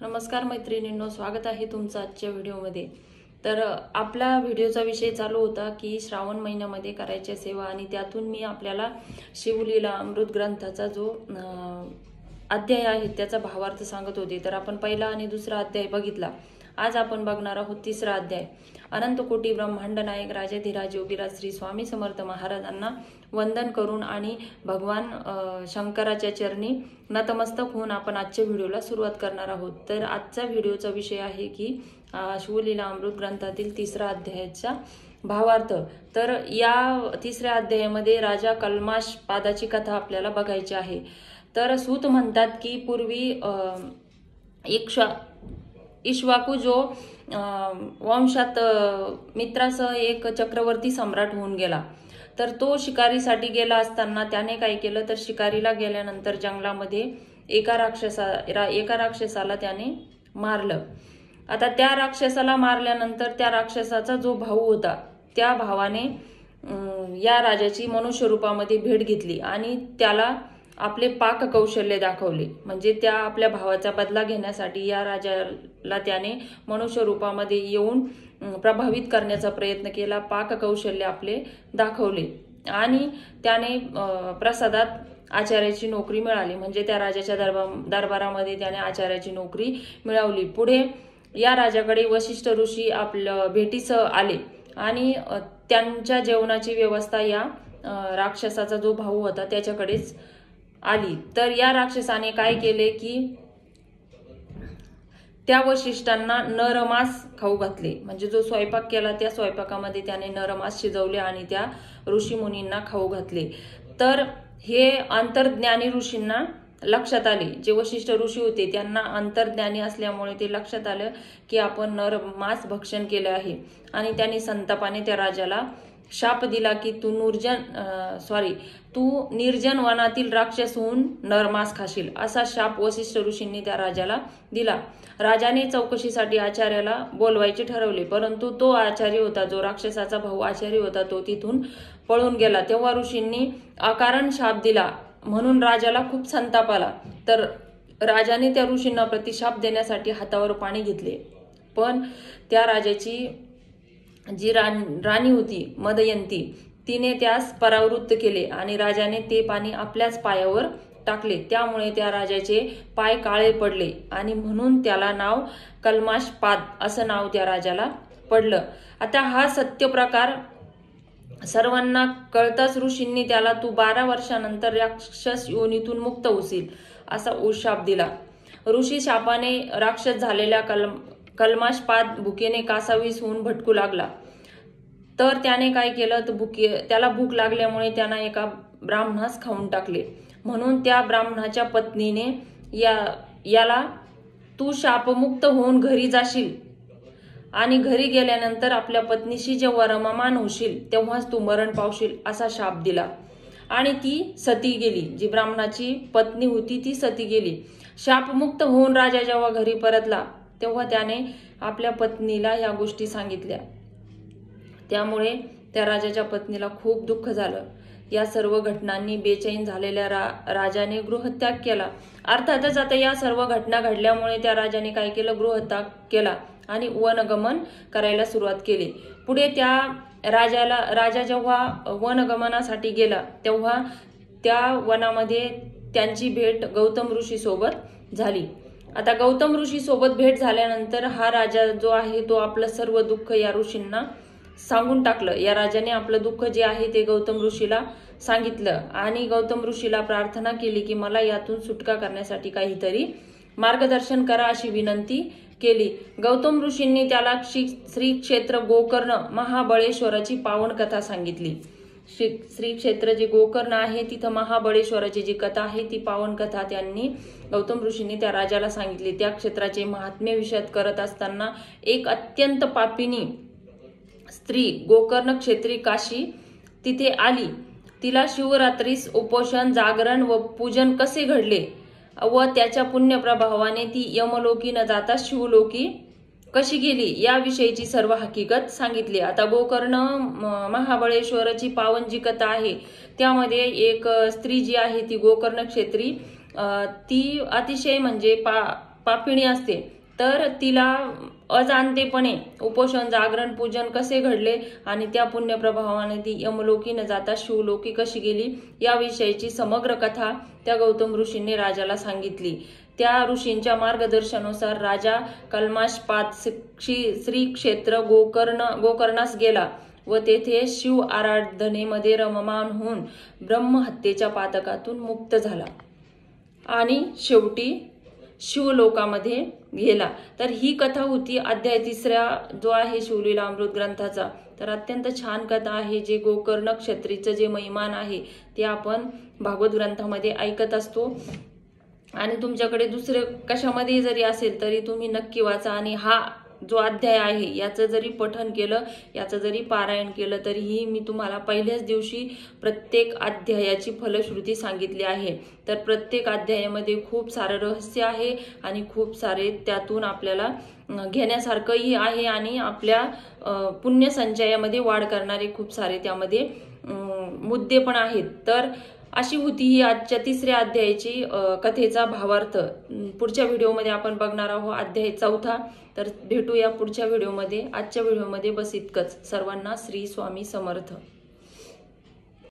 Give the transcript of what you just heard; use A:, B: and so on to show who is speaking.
A: नमस्कार मैत्रिणींनो, स्वागत आहे तुमचं आजच्या व्हिडिओमध्ये। तर आपला व्हिडिओचा विषय चालू होता की श्रावण महिन्यामध्ये करायच्या सेवा, आणि त्यातून मी आपल्याला शिवलीला अमृत ग्रंथाचा जो अध्याय आहे त्याचा भावार्थ सांगत होते। तर आपण पहिला आणि दुसरा अध्याय बघितला। आज आपण बघणार आहोत तिसरा अध्याय। अनंत कोटी ब्रह्मांड नायक राजाधिराज योगीराज श्री स्वामी समर्थ महाराजांना वंदन करून आणि भगवान शंकराच्या चरणी नतमस्तक होऊन आपण आजच्या व्हिडिओला सुरुवात करणार आहोत। तर आजचा व्हिडिओचा विषय आहे की शिवलीला अमृत ग्रंथातील तिसरा अध्यायाचा भावार्थ। तर या तिसऱ्या अध्यायामध्ये राजा कल्माश पादाची कथा आपल्याला बघायची आहे। तर सूत म्हणतात की पूर्वी इक्ष्वाकू जो वंशात मित्रासह एक चक्रवर्ती सम्राट होऊन गेला। तर तो शिकारीसाठी गेला असताना त्याने काय केलं, तर शिकारीला गेल्यानंतर जंगलामध्ये एका राक्षसाला त्याने मारलं। आता त्या राक्षसाला मारल्यानंतर त्या राक्षसाचा जो भाऊ होता त्या भावाने या राजाची मनुष्य रूपामध्ये भेट घेतली आणि त्याला आपले पाक कौशल्य दाखवले। म्हणजे त्या आपल्या भावाचा बदला घेण्यासाठी या राजाला त्याने मनुष्य रूपामध्ये येऊन प्रभावित करण्याचा प्रयत्न केला, पाक कौशल्य आपले दाखवले आणि त्याने प्रसादात आचार्याची नोकरी मिळाली। म्हणजे त्या राजाच्या दरबारामध्ये त्याने आचार्याची नोकरी मिळवली। पुढे या राजाकडे वशिष्ठ ऋषी आपल्या भेटीस आले आणि त्यांच्या जेवणाची व्यवस्था या राक्षसाचा जो भाऊ होता त्याच्याकडेच आली। तर या राक्षसाने काय केले की त्या वशिष्ठांना नरमास खाऊ घातले। म्हणजे जो स्वयंपाक केला त्या स्वयंपाकामध्ये त्याने नरमास शिजवले आणि त्या ऋषी मुनींना खाऊ घातले। तर हे अंतर्ज्ञानी ऋषींना लक्षात आले, जे वशिष्ठ ऋषी होते त्यांना अंतर्ज्ञानी असल्यामुळे ते लक्षात आलं की आपण नरमास भक्षण केले आहे। आणि त्यांनी संतापाने त्या राजाला शाप दिला की तू निर्जन वनातील राक्षस होऊन नरमास खाशील, असा शाप वशिष्ठ ऋषींनी त्या राजाला दिला। राजाने चौकशीसाठी आचार्याला बोलवायचे ठरवले, परंतु तो आचार्य होता, जो राक्षसाचा भाऊ आचार्य होता, तो तिथून पळून गेला। तेव्हा ऋषींनी अकारण शाप दिला म्हणून राजाला खूप संताप आला। तर राजाने त्या ऋषींना प्रतिशाप देण्यासाठी हातावर पाणी घेतले, पण त्या राजाची जी राणी होती मदयंती, तिने त्यास परावृत्त केले आणि राजाने ते पाणी आपल्याच पायावर टाकले। त्यामुळे त्या राजाचे पाय काळे पडले आणि म्हणून त्याला नाव कल्माशपाद असं नाव त्या राजाला पडलं। आता हा सत्य प्रकार सर्वांना कळताच ऋषींनी त्याला तू 12 वर्षानंतर राक्षस योनीतून मुक्त होशील असा शाप दिला। ऋषी शापाने राक्षस झालेल्या कल्माशपाद भुकेने कासावीस होऊन भटकू लागला। तर त्याने काय केलं, तर त्याला भूक लागल्यामुळे त्यानं एका ब्राह्मणास खाऊन टाकले। म्हणून त्या ब्राह्मणाच्या पत्नीने याला तू शापमुक्त होऊन घरी जाशील आणि घरी गेल्यानंतर आपल्या पत्नीशी जेव्हा रममाण होशील तेव्हाच तू मरण पावशील असा शाप दिला आणि ती सती गेली। जी ब्राह्मणाची पत्नी होती ती सती गेली। शापमुक्त होऊन राजा जेव्हा घरी परतला तेव्हा त्याने आपल्या पत्नीला या गोष्टी सांगितल्या। त्यामुळे त्या राजाच्या पत्नीला खूप दुःख झालं। या सर्व घटनांनी बेचैन झालेल्या राजाने गृहत्याग केला। अर्थातच आता या सर्व घटना घडल्यामुळे त्या राजाने काय केलं, गृहत्याग केला आणि वनगमन करायला सुरुवात केली। पुढे त्या राजा जेव्हा वनगमनासाठी गेला तेव्हा त्या वनामध्ये त्यांची भेट गौतम ऋषी सोबत झाली। आता गौतम ऋषी सोबत भेट झाल्यानंतर हा राजा जो आहे तो आपलं सर्व दुःख या ऋषींना सांगून टाकलं। या राजाने आपलं दुःख जे आहे ते गौतम ऋषीला सांगितलं आणि गौतम ऋषीला प्रार्थना केली की मला यातून सुटका करण्यासाठी काहीतरी मार्गदर्शन करा अशी विनंती केली। गौतम ऋषींनी त्याला श्री क्षेत्र गोकर्ण महाबळेश्वराची पावन कथा सांगितली। श्री क्षेत्र जे गोकर्ण आहे तिथं महाबळेश्वराची जी कथा आहे ती पावन कथा त्यांनी गौतम ऋषींनी त्या राजाला सांगितली। त्या क्षेत्राचे महात्म्य विशद करत असताना एक अत्यंत पापिनी स्त्री गोकर्ण क्षेत्री काशी तिथे आली। तिला शिवरात्रीस उपोषण, जागरण व पूजन कसे घडले व त्याच्या पुण्यप्रभावाने ती यमलोकी न जाता शिवलोकी कशी गेली याविषयीची सर्व हकीकत सांगितली। आता गोकर्ण महाबळेश्वराची पावन जी कथा आहे त्यामध्ये एक स्त्री जी आहे ती गोकर्ण क्षेत्री ती अतिशय म्हणजे पापिणी असते तर तिला अजाणतेपणे उपोषण जागरण पूजन कसे घडले आणि त्या पुण्यप्रभावाने ती यमलोकी न जाता शिवलोकी कशी गेली याविषयीची समग्र कथा त्या गौतम ऋषींनी राजाला सांगितली। त्या ऋषींच्या मार्गदर्शनानुसार राजा कल्माशपात श्री क्षेत्र गोकर्णास गेला व तेथे शिव आराधनेमध्ये रममाण होऊन ब्रह्महत्येच्या पातकातून मुक्त झाला आणि शेवटी शिवलोकामध्ये गेला। तर ही कथा होती अध्याय 3 जो आहे शिवलीला अमृत ग्रंथाचा। तर अत्यंत छान कथा आहे। जे गोकर्ण क्षत्रीचं जे महिमान आहे ते आपण भागवत ग्रंथामध्ये ऐकत असतो आणि तुमच्याकडे दुसरे कशामध्ये जरी असेल तरी तुम्ही नक्की वाचा आणि हा जो अध्याय आहे याचं जरी पठन केलं, याचं जरी पारायण केलं तरीही मी तुम्हाला पहिल्याच दिवशी प्रत्येक अध्यायाची फलश्रुती सांगितली आहे। तर प्रत्येक अध्यायामध्ये खूप सारं रहस्य आहे आणि खूप सारे त्यातून आपल्याला घेण्यासारखंही आहे आणि आपल्या पुण्य संचयामध्ये वाढ करणारे खूप सारे त्यामध्ये मुद्दे पण आहेत। तर अशी होती ही आजच्या 3ऱ्या अध्यायाची कथेचा भावार्थ। पुढच्या व्हिडिओमध्ये आपण बघणार आहोत अध्याय 4। तर भेटूया पुढच्या व्हिडिओमध्ये। आजच्या व्हिडिओमध्ये बस इतकंच। सर्वांना श्री स्वामी समर्थ।